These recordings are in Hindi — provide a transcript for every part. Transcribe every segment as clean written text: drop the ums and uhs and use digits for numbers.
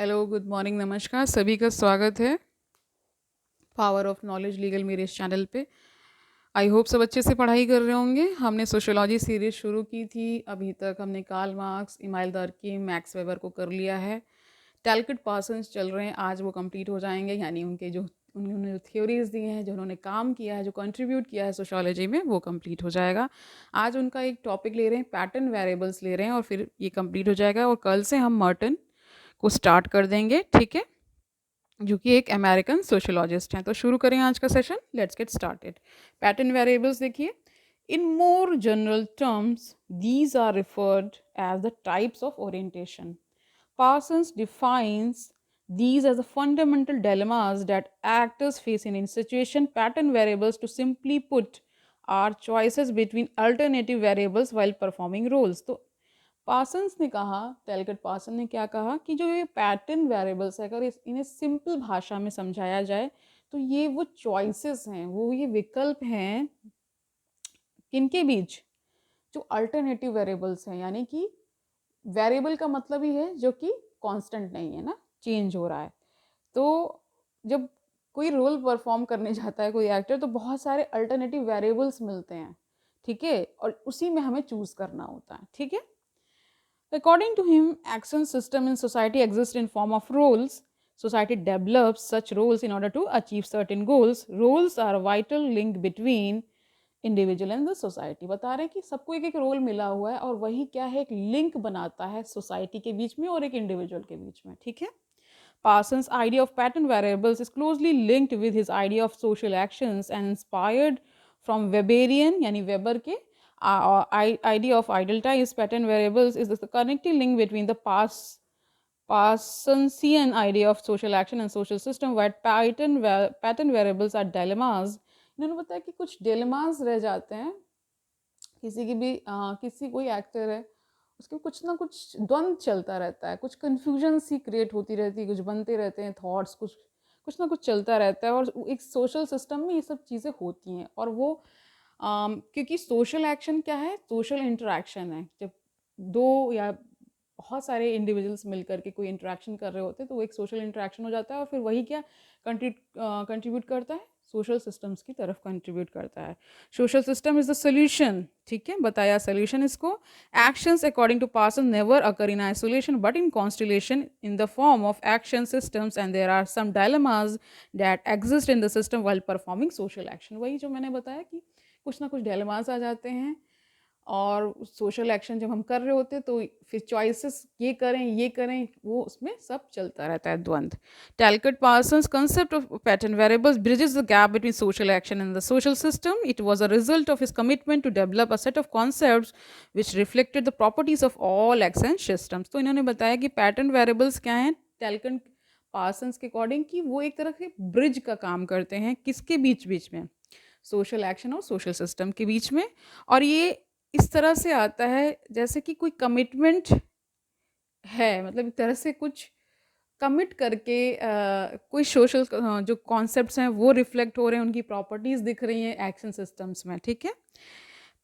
हेलो, गुड मॉर्निंग, नमस्कार, सभी का स्वागत है पावर ऑफ नॉलेज लीगल मेरे इस चैनल पे। आई होप सब अच्छे से पढ़ाई कर रहे होंगे। हमने सोशियोलॉजी सीरीज शुरू की थी। अभी तक हमने Karl Marx, Emile Durkheim, Max Weber को कर लिया है। टैलकट पार्सन्स चल रहे हैं, आज वो कंप्लीट हो जाएंगे। यानी उनके जो उन्होंने थ्योरीज दी हैं, जो उन्होंने काम किया है, जो कंट्रीब्यूट किया है सोशियोलॉजी में, वो कंप्लीट हो जाएगा। आज उनका एक टॉपिक ले रहे हैं, पैटर्न वेरिएबल्स ले रहे हैं, और फिर ये कंप्लीट हो जाएगा। और कल से हम मर्टन को स्टार्ट कर देंगे, ठीक है, जो कि एक अमेरिकन सोशियोलॉजिस्ट हैं। तो शुरू करें आज का session. Let's get started. Pattern variables देखिए, in more general terms these are referred as the types of orientation. Parsons defines these as the fundamental dilemmas that actors face in situation. Pattern variables, to simply put, are choices between alternative variables while performing roles. तो पार्सन्स ने कहा, टेलकट पार्सन ने क्या कहा कि जो ये पैटर्न वेरिएबल्स है, अगर इन्हें सिंपल भाषा में समझाया जाए तो ये वो चॉइसेस हैं, वो ये विकल्प हैं किनके बीच, जो अल्टरनेटिव वेरिएबल्स हैं। यानी कि वेरिएबल का मतलब ही है जो कि कांस्टेंट नहीं है ना, चेंज हो रहा है। तो जब कोई रोल परफॉर्म करने जाता है कोई एक्टर, तो बहुत सारे अल्टरनेटिव वेरिएबल्स मिलते हैं, ठीक है, और उसी में हमें चूज करना होता है, ठीक है। According to him, action system in society exist in form of roles. Society develops such roles in order to achieve certain goals. Roles are a vital link between individual and the society. बता रहे हैं कि सबको एक एक रोल मिला हुआ है, और वही क्या है, एक लिंक बनाता है सोसाइटी के बीच में और एक इंडिविजुअल के बीच में, ठीक है। Parsons' idea of pattern variables is closely linked with his idea of social actions and inspired from Weberian यानी वेबर के idea of ideal types. Pattern variables is the connecting link between the Parsonsian idea of social action and social system, where pattern variables are dilemmas. इन्होंने बताया कि कुछ dilemmas रह जाते हैं, किसी की भी किसी कोई एक्टर है, उसके कुछ ना कुछ द्वंद चलता रहता है, कुछ कन्फ्यूजन सी क्रिएट होती रहती है, कुछ बनते रहते हैं थॉट्स, कुछ कुछ ना कुछ चलता रहता है। और एक सोशल सिस्टम में ये सब चीज़ें होती हैं। और वो क्योंकि सोशल एक्शन क्या है, सोशल इंटरेक्शन है। जब दो या बहुत सारे इंडिविजुअल्स मिलकर के कोई इंटरेक्शन कर रहे होते हैं, तो वो एक सोशल इंटरेक्शन हो जाता है, और फिर वही क्या कंट्रीब्यूट करता है, सोशल सिस्टम्स की तरफ कंट्रीब्यूट करता है। Social system is the solution, ठीक है, बताया सोल्यूशन इसको। Actions according to Parsons never occur in isolation but in constellation in the form of action systems, and there are some dilemmas that exist in the system while performing social action. वही जो मैंने बताया कि कुछ ना कुछ डायलेमास आ जाते हैं, और सोशल एक्शन जब हम कर रहे होते हैं तो फिर चॉइसेस ये करें, वो उसमें सब चलता रहता है द्वंद। Talcott Parsons concept of pattern variables bridges the gap between social action and the social system. It was a result of his commitment to develop a set of concepts which reflected the properties of all action systems. तो इन्होंने बताया कि पैटर्न वेरिएबल्स क्या हैं टैलकट पार्सन्स के अकॉर्डिंग, कि वो एक तरह के ब्रिज का काम करते हैं, किसके बीच बीच में, सोशल एक्शन और सोशल सिस्टम के बीच में। और ये इस तरह से आता है जैसे कि कोई कमिटमेंट है, मतलब एक तरह से कुछ कमिट करके कोई सोशल जो कॉन्सेप्ट्स हैं वो रिफ्लेक्ट हो रहे हैं, उनकी प्रॉपर्टीज दिख रही हैं एक्शन सिस्टम्स में, ठीक है।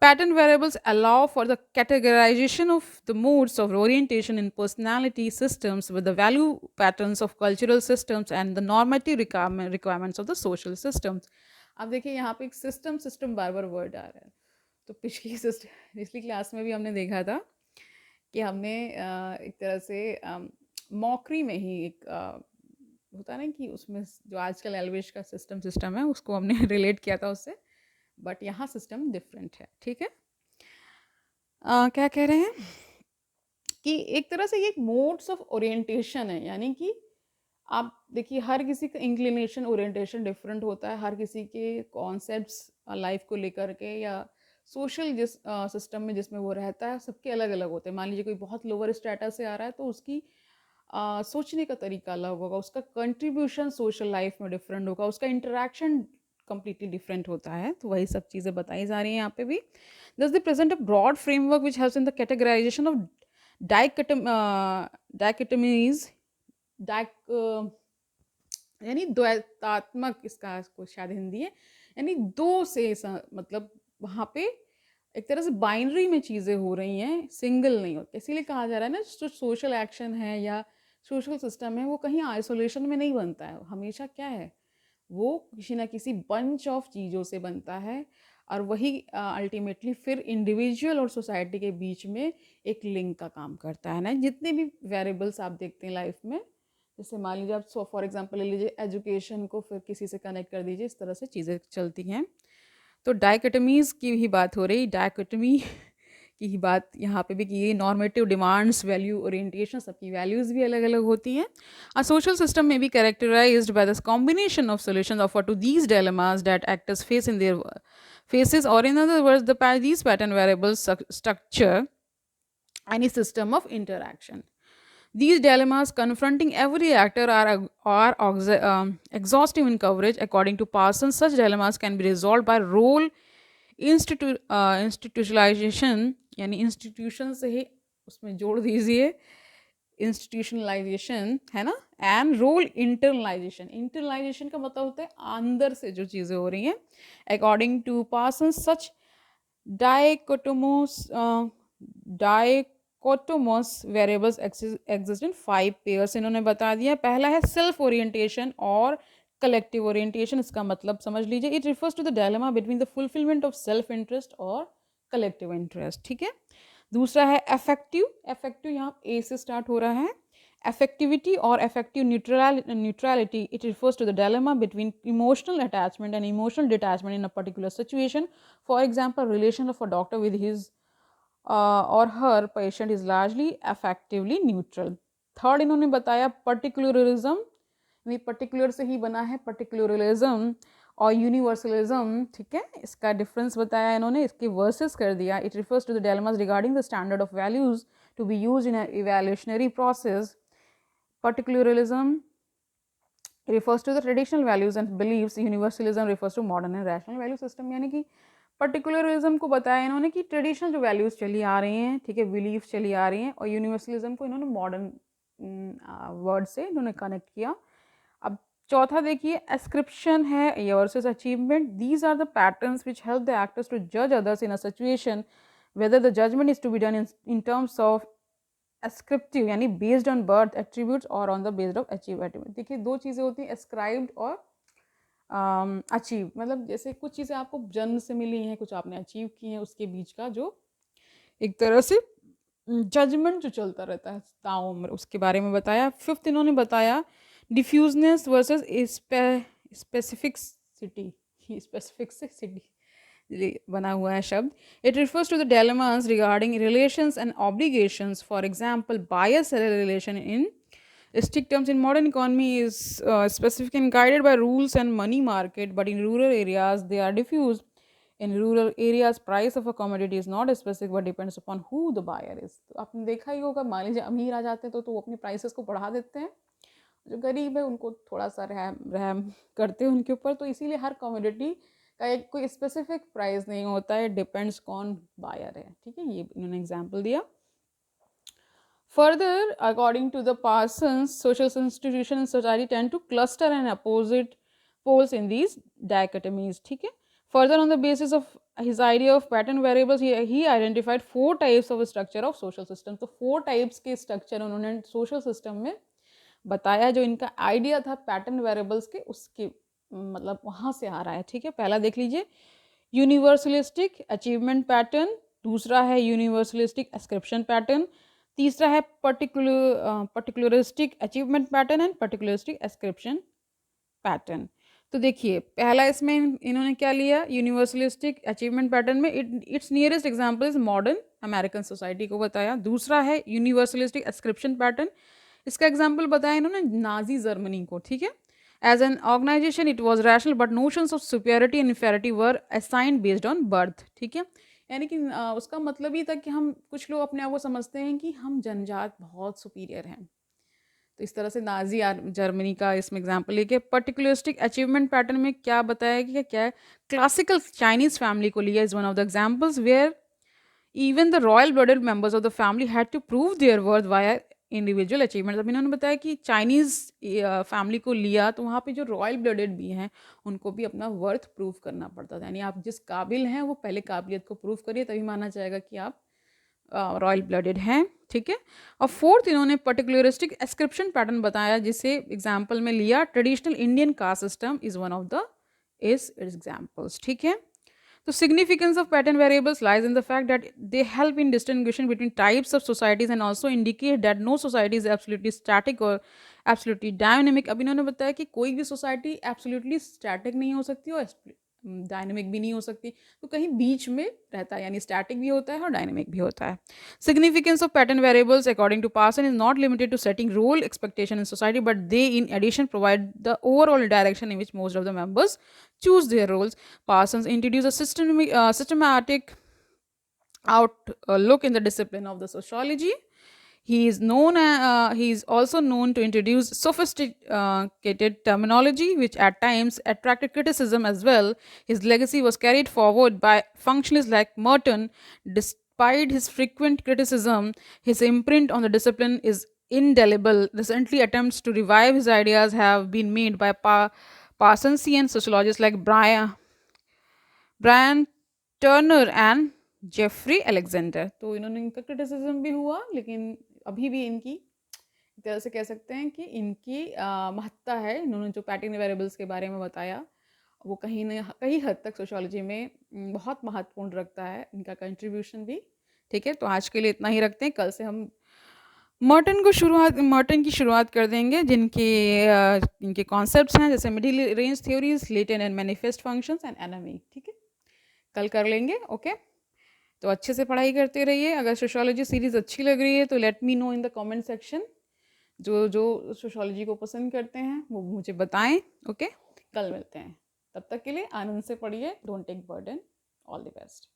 Pattern variables allow for the categorization of the moods of orientation in personality systems with the value patterns of cultural systems and the normative requirements of the social systems. अब देखिए यहाँ पे एक सिस्टम सिस्टम बार बार वर्ड आ रहा है। तो पिछली क्लास में भी हमने देखा था कि हमने एक तरह से मॉकरी में ही एक होता है ना कि उसमें जो आजकल एलविश का सिस्टम है उसको हमने रिलेट किया था उससे, बट यहाँ सिस्टम डिफरेंट है, ठीक है। क्या कह रहे हैं कि एक तरह से ये मोड्स ऑफ ओरिएंटेशन है, यानी कि आप देखिए हर किसी का इंक्लिनेशन ओरिएंटेशन डिफरेंट होता है, हर किसी के कॉन्सेप्ट्स लाइफ को लेकर के या सोशल जिस सिस्टम में जिसमें वो रहता है, सबके अलग अलग होते हैं। मान लीजिए कोई बहुत लोअर स्टेटस से आ रहा है तो उसकी सोचने का तरीका अलग होगा, उसका कंट्रीब्यूशन सोशल लाइफ में डिफरेंट होगा, उसका इंटरेक्शन completely डिफरेंट होता है। तो वही सब चीज़ें बताई जा रही हैं यहाँ पे भी। Thus they present a broad framework which helps in the categorization of dichotomies, यानी द्वैतात्मक, इसका को शायद हिंदी है, यानी दो से मतलब वहाँ पे एक तरह से बाइनरी में चीज़ें हो रही हैं, सिंगल नहीं होती। इसीलिए कहा जा रहा है ना, जो सोशल एक्शन है या सोशल सिस्टम है वो कहीं आइसोलेशन में नहीं बनता है, हमेशा क्या है वो किसी ना किसी बंच ऑफ चीज़ों से बनता है, और वही अल्टीमेटली फिर इंडिविजुअल और सोसाइटी के बीच में एक लिंक का काम करता है ना। जितने भी वेरिएबल्स आप देखते हैं लाइफ में, जैसे मान लीजिए आप फॉर एग्जांपल ले लीजिए एजुकेशन को, फिर किसी से कनेक्ट कर दीजिए, इस तरह से चीज़ें चलती हैं। तो डायकोटमीज़ की भी बात हो रही, डायकोटमी की ही बात यहाँ पे भी की गई। नॉर्मेटिव डिमांड्स, वैल्यू ओरिएंटेशन, सबकी वैल्यूज़ भी अलग अलग होती हैं। A social system may be characterized by this combination of solutions offered to these dilemmas that actors face in their faces, or in other words, these pattern variables structure any system of interaction. These dilemmas confronting every actor are exhaustive in coverage. According to Parsons, such dilemmas can be resolved by role institutionalization, यानी इंस्टीट्यूशन से ही उसमें जोड़ दीजिए इंस्टीट्यूशनलाइजेशन, है ना, एंड रोल इंटरनलाइजेशन। इंटरनलाइजेशन का मतलब होता है अंदर से जो चीज़ें हो रही हैं। According to Parsons such dichotomous variables exist in 5 pairs. इन्होंने बता दिया, पहला है सेल्फ ओरिएंटेशन और कलेक्टिव ओरिएंटेशन। इसका मतलब समझ लीजिए, it refers to the dilemma between the fulfilment of self interest और कलेक्टिव इंटरेस्ट, ठीक है। दूसरा है अफेक्टिव, अफेक्टिव यहाँ ए से स्टार्ट हो रहा है। अफेक्टिविटी और affective neutrality, it refers to the dilemma between emotional attachment and emotional detachment in a particular situation. For example, relation of a doctor with his or her patient is largely affectively neutral. Third इन्होंने बताया पर्टिकुलरिज्म, पर्टिकुलर से ही बना है पर्टिकुलरिज्म और यूनिवर्सलिज्म, ठीक है। इसका डिफरेंस बताया इन्होंने, इसके वर्सेस कर दिया। It refers to the dilemmas regarding the standard of values to be use in evaluationary process. Particularism refers to the traditional values and beliefs, universalism refers to modern and rational value system। यानी कि पर्टिकुलरिज्म को बताया इन्होंने कि ट्रेडिशनल जो वैल्यूज चली आ रही हैं, ठीक है, बिलीफ चली आ रही हैं, और यूनिवर्सलिज्म को इन्होंने मॉडर्न वर्ड से इन्होंने कनेक्ट किया। अब चौथा देखिए, एस्क्रिप्शन है ये versus achievement. These are the patterns which help the actors to जज others in a situation whether the judgement is to be done in terms of ascriptive, यानी बेस्ड ऑन बर्थ एट्रीब्यूट्स और on the based of achieve attribute. देखिए दो चीज़ें होती हैं, एस्क्राइब्ड और अचीव। मतलब जैसे कुछ चीज़ें आपको जन्म से मिली हैं, कुछ आपने अचीव की हैं, उसके बीच का जो एक तरह से जजमेंट जो चलता रहता है ताउम्र, उसके बारे में बताया। फिफ्थ इन्होंने बताया डिफ्यूजनेस वर्सेस स्पेसिफिकसिटी, स्पेसिफिकसिटी बना हुआ है शब्द। It refers to the dilemmas regarding relations and obligations. For example, buyer seller relation in strict terms in modern economy is specific and guided by rules and money market, but in rural areas they are diffused. In rural areas, price of a commodity is not specific but depends upon who the buyer is। तो आपने देखा ही होगा, मान लीजिए अमीर आ जाते हैं तो वो अपनी प्राइसेस को बढ़ा देते हैं, जो गरीब है उनको थोड़ा सा रहम करते हैं उनके ऊपर। तो इसीलिए हर कमोडिटी का एक कोई स्पेसिफिक प्राइस नहीं होता है, डिपेंड्स कौन बायर है, ठीक है। ये इन्होंने एग्जाम्पल दिया। Further, according to the Parsons, social institutions in society tend to cluster and opposite poles in these dichotomies, ठीक है। Further, on the basis of his idea of pattern variables, he identified 4 types of structure of social system। तो 4 types के structure उन्होंने social system में बताया। जो इनका आइडिया था पैटर्न वेरिएबल्स के, उसके मतलब वहाँ से आ रहा है, ठीक है। पहला देख लीजिए, यूनिवर्सलिस्टिक अचीवमेंट पैटर्न। दूसरा है यूनिवर्सलिस्टिक एस्क्रिप्शन पैटर्न। तीसरा है particularistic achievement pattern and particularistic ascription pattern. तो देखिए पहला इसमें इन्होंने क्या लिया, यूनिवर्सलिस्टिक अचीवमेंट पैटर्न में it's nearest example is modern American society को बताया। दूसरा है यूनिवर्सलिस्टिक एस्क्रिप्शन पैटर्न, इसका एग्जाम्पल बताया इन्होंने नाजी जर्मनी को, ठीक है। As an organisation it was rational but notions of superiority and inferiority were assigned based on birth, ठीक है। यानी कि उसका मतलब ये था कि हम कुछ लोग अपने आप को समझते हैं कि हम जनजात बहुत सुपीरियर हैं, तो इस तरह से नाजी जर्मनी का इसमें एग्जाम्पल लेके। पर्टिकुलरिस्टिक अचीवमेंट पैटर्न में क्या बताया कि क्या है, क्लासिकल चाइनीज फैमिली को लिया is one of the examples where even the royal blooded members of the family had to prove their worth via individual achievement. अब इन्होंने बताया कि चाइनीज़ फैमिली को लिया तो वहाँ पे जो रॉयल ब्लडेड भी हैं उनको भी अपना वर्थ प्रूव करना पड़ता था, यानी आप जिस काबिल हैं वो पहले काबिलियत को प्रूव करिए, तभी माना जाएगा कि आप रॉयल ब्लडेड हैं, ठीक है। और फोर्थ इन्होंने पर्टिकुलरिस्टिक एस्क्रिप्शन पैटर्न बताया, जिसे एग्जाम्पल में लिया traditional Indian caste system is one of the is examples, ठीक है। The significance of pattern variables lies in the fact that they help in distinguishing between types of societies and also indicate that no society is absolutely static or absolutely dynamic. अब इन्होंने बताया कि कोई भी सोसाइटी एब्सोल्युटली स्टैटिक नहीं हो सकती और डायनेमिक भी नहीं हो सकती, तो कहीं बीच में रहता है, यानी स्टैटिक भी होता है और डायनेमिक भी होता है। Significance of pattern variables according to Parsons is not limited to setting role expectation in society, but they in addition provide the overall direction in which most of the members choose their roles. Parsons introduced a systematic outlook in the discipline of the sociology. He is also known to introduce sophisticated terminology, which at times attracted criticism as well. His legacy was carried forward by functionalists like Merton. Despite his frequent criticism, his imprint on the discipline is indelible. Recently, attempts to revive his ideas have been made by Parsonsian sociologists like Brian Turner and Jeffrey Alexander. तो इन्होंने, इनका क्रिटिसिज्म भी हुआ, लेकिन अभी भी इनकी एक तरह से कह सकते हैं कि इनकी महत्ता है। इन्होंने जो पैटर्न वेरिएबल्स के बारे में बताया, वो कहीं न कहीं हद तक सोशियोलॉजी में बहुत महत्वपूर्ण रखता है, इनका कंट्रीब्यूशन भी, ठीक है। तो आज के लिए इतना ही रखते हैं, कल से हम मर्टन की शुरुआत कर देंगे, इनके कॉन्सेप्ट्स हैं जैसे middle range theories, latent and manifest functions and anomie, ठीक है, कल कर लेंगे। ओके, तो अच्छे से पढ़ाई करते रहिए। अगर सोशियोलॉजी सीरीज़ अच्छी लग रही है तो let me know in the comment section. जो जो सोशियोलॉजी को पसंद करते हैं वो मुझे बताएं। ओके, कल मिलते हैं, तब तक के लिए आनंद से पढ़िए। Don't take burden. All the best.